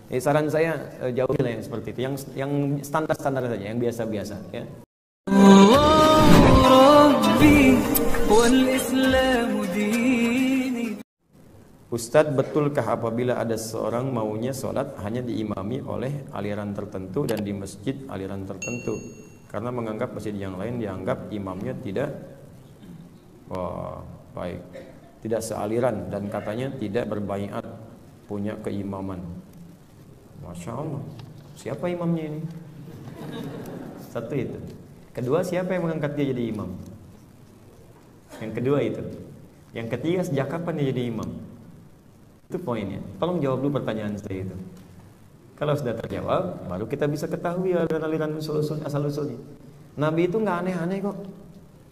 Saran saya jauhilah yang seperti itu, yang standar-standar saja, yang biasa-biasa ya. Ustadz, betulkah apabila ada seorang maunya sholat hanya diimami oleh aliran tertentu dan di masjid aliran tertentu karena menganggap masjid yang lain dianggap imamnya tidak tidak sealiran dan katanya tidak berbaiat punya keimaman? Masya Allah, siapa imamnya ini? Satu itu. Kedua, siapa yang mengangkat dia jadi imam? Yang kedua itu. Yang ketiga, sejak kapan dia jadi imam? Itu poinnya. Tolong jawab dulu pertanyaan saya itu. Kalau sudah terjawab, baru kita bisa ketahui aliran-aliran asal-usulnya. Nabi itu nggak aneh-aneh kok.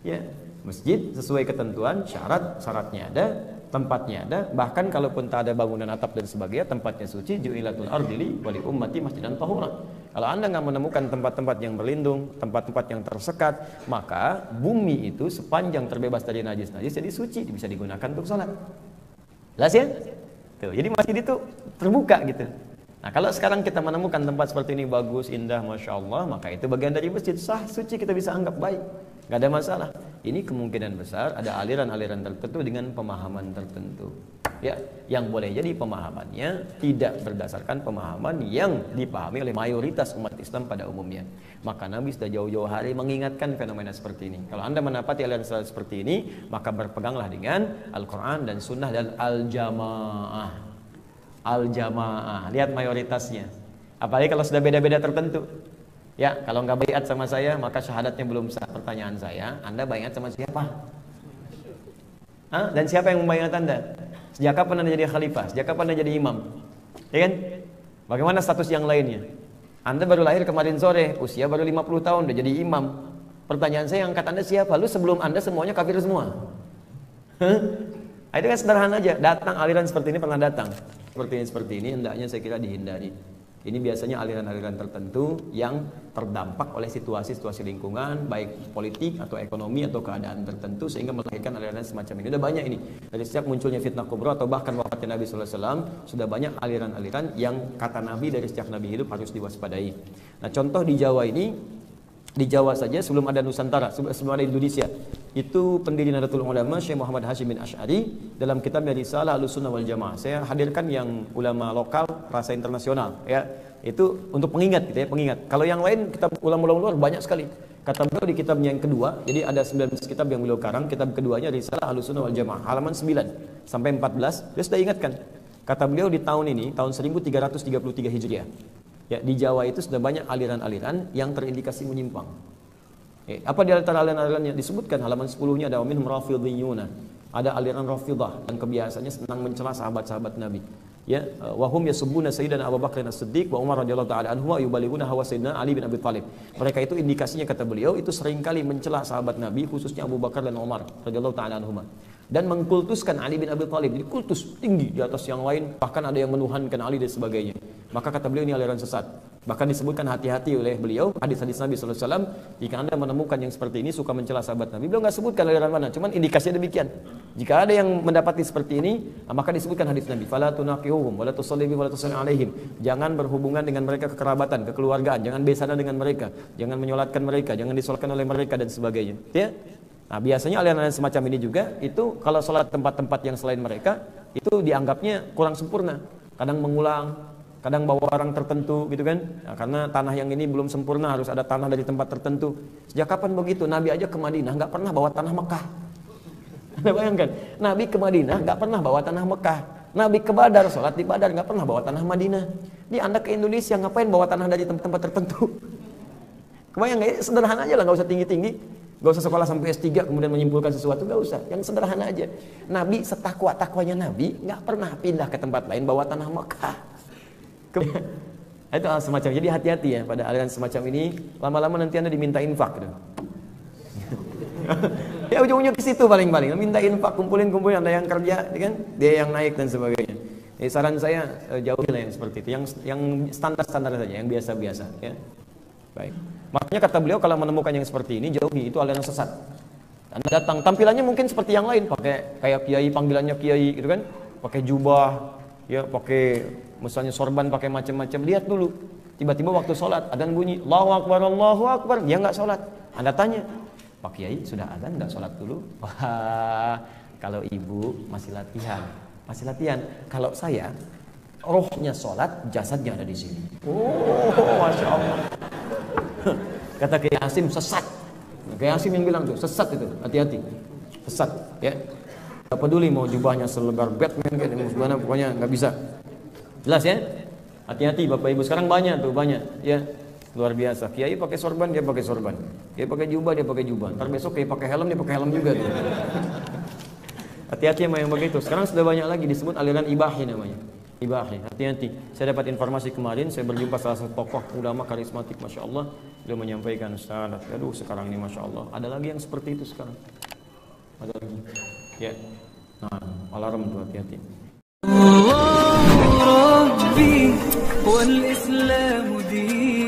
Ya, masjid sesuai ketentuan, syaratnya ada, tempatnya ada. Bahkan kalaupun tak ada bangunan atap dan sebagainya, tempatnya suci. Ju'ilatul ardili wali ummati masjidan tahura. Kalau Anda nggak menemukan tempat-tempat yang berlindung, tempat-tempat yang tersekat, maka bumi itu sepanjang terbebas dari najis-najis jadi suci, bisa digunakan untuk sholat. Jelas ya? Tuh, jadi masjid itu terbuka gitu. Nah, kalau sekarang kita menemukan tempat seperti ini bagus, indah, Masya Allah, maka itu bagian dari masjid, sah, suci, kita bisa anggap baik, nggak ada masalah. Ini kemungkinan besar ada aliran-aliran tertentu dengan pemahaman tertentu. Ya, yang boleh jadi pemahamannya tidak berdasarkan pemahaman yang dipahami oleh mayoritas umat Islam pada umumnya. Maka Nabi sudah jauh-jauh hari mengingatkan fenomena seperti ini. Kalau Anda mendapati aliran seperti ini, maka berpeganglah dengan Al-Quran dan Sunnah dan Al-Jamaah. Al-Jamaah, lihat mayoritasnya. Apalagi kalau sudah beda-beda tertentu. Ya, kalau nggak baiat sama saya, maka syahadatnya belum sah. Pertanyaan saya, Anda baiat sama siapa? Hah? Dan siapa yang membaiat Anda? Sejak kapan Anda jadi khalifah? Sejak kapan Anda jadi imam? Ya kan? Bagaimana status yang lainnya? Anda baru lahir kemarin sore, usia baru 50 tahun, udah jadi imam. Pertanyaan saya, yang angkat Anda siapa? Lu sebelum Anda semuanya kafir semua. Itu kan sederhana aja. Datang aliran seperti ini pernah datang. Seperti ini hendaknya saya kira dihindari. Ini biasanya aliran-aliran tertentu yang terdampak oleh situasi-situasi lingkungan, baik politik atau ekonomi atau keadaan tertentu sehingga melahirkan aliran semacam ini. Sudah banyak ini. Dari sejak munculnya fitnah kubra atau bahkan wafatnya Nabi SAW, sudah banyak aliran-aliran yang kata Nabi dari sejak Nabi hidup harus diwaspadai. Nah, contoh di Jawa ini, di Jawa saja sebelum ada Nusantara, sebelum ada Indonesia, itu pendiri Nahdlatul Ulama Syekh Muhammad Hashim bin Asy'ari dalam kitabnya Risalah Ahlussunnah wal Jamaah. Saya hadirkan yang ulama lokal rasa internasional ya. Itu untuk pengingat gitu ya, pengingat. Kalau yang lain kitab ulama-ulama luar banyak sekali. Kata beliau di kitabnya yang kedua, jadi ada 19 kitab yang beliau karang, kitab keduanya Risalah Ahlussunnah wal Jamaah, halaman 9 sampai 14, dia sudah ingatkan. Kata beliau di tahun ini, tahun 1333 Hijriah. Ya, di Jawa itu sudah banyak aliran-aliran yang terindikasi menyimpang. Apa di antara aliran-alirannya? Disebutkan halaman 10-nya ada minhum rafidhiyuna. Ada aliran Rafidah yang kebiasaannya senang mencela sahabat-sahabat Nabi. Ya, wahum yasubbuna sayyidina Abu Bakar as-Siddiq wa Umar radhiyallahu taala anhu wa yubalighuna hawa sayyidina Ali bin Abi Thalib. Mereka itu indikasinya kata beliau itu seringkali mencela sahabat Nabi khususnya Abu Bakar dan Umar radhiyallahu taala anhuma. Dan mengkultuskan Ali bin Abi Thalib. Jadi kultus tinggi di atas yang lain, bahkan ada yang menuhankan Ali dan sebagainya. Maka kata beliau ini aliran sesat. Bahkan disebutkan hati-hati oleh beliau hadis-hadis Nabi sallallahu alaihi wasallam, jika Anda menemukan yang seperti ini suka mencela sahabat Nabi. Beliau enggak sebutkan aliran mana, cuman indikasinya demikian. Jika ada yang mendapati seperti ini, maka disebutkan hadis Nabi, fala tunaqihum wala tusalli bihim wala tusalli alaihim. Jangan berhubungan dengan mereka kekerabatan, kekeluargaan, jangan besanan dengan mereka, jangan menyolatkan mereka, jangan disolatkan oleh mereka dan sebagainya. Ya? Nah, biasanya aliran-aliran semacam ini juga itu kalau sholat tempat-tempat yang selain mereka itu dianggapnya kurang sempurna. Kadang mengulang, kadang bawa orang tertentu gitu kan. Nah, karena tanah yang ini belum sempurna, harus ada tanah dari tempat tertentu. Sejak kapan begitu? Nabi aja ke Madinah nggak pernah bawa tanah Mekah. Anda bayangkan, Nabi ke Madinah nggak pernah bawa tanah Mekah. Nabi ke Badar, sholat di Badar nggak pernah bawa tanah Madinah. Di Anda ke Indonesia ngapain bawa tanah dari tempat-tempat tertentu? Kebayang nggak? Sederhana aja lah, nggak usah tinggi-tinggi. Gak usah sekolah sampai S3 kemudian menyimpulkan sesuatu, gak usah. Yang sederhana aja. Nabi setakwa-takwanya Nabi gak pernah pindah ke tempat lain bawa tanah Mekah. Itu hal semacam. Jadi hati-hati ya pada aliran semacam ini. Lama-lama nanti Anda diminta infak gitu. Ya ujung-ujung ke situ paling-paling. Minta infak, kumpulin-kumpulin, ada yang kerja, kan? Dia yang naik dan sebagainya. Saran saya jauhilah yang seperti itu. Yang standar-standar saja, yang biasa-biasa ya. Baik. Makanya kata beliau kalau menemukan yang seperti ini jauhi, itu aliran sesat. Anda datang tampilannya mungkin seperti yang lain, pakai kayak kiai, panggilannya kiai gitu kan, pakai jubah, ya pakai misalnya sorban pakai macam-macam, lihat dulu. Tiba-tiba waktu sholat, adzan bunyi, Allahu Akbar, dia nggak sholat. Anda tanya, Pak Kiai sudah adzan nggak sholat dulu? Wah, kalau ibu masih latihan. Kalau saya, rohnya sholat, jasadnya ada di sini. Oh, masya Allah. Kata Kiai Hasim, sesat. Kiai Hasim yang bilang tuh, sesat itu, hati-hati. Sesat, ya. Gak peduli mau jubahnya selebar Batman kayak gimana, pokoknya nggak bisa. Jelas ya? Hati-hati Bapak Ibu, sekarang banyak ya. Luar biasa. Kiai pakai sorban, dia pakai sorban. Kiai pakai jubah, dia pakai jubah. Ntar besok Kiai pakai helm, dia pakai helm juga tuh. Hati-hati sama yang begitu. Sekarang sudah banyak lagi disebut aliran ibahi namanya. Ibahi. Hati-hati. Saya dapat informasi kemarin, saya berjumpa salah satu tokoh ulama karismatik, masya Allah. Beliau menyampaikan, Ustaz, aduh sekarang ini masya Allah. Ada lagi yang seperti itu sekarang. Ada lagi. Ya. Nah, alarm tuh, hati-hati. ربي والإسلام دين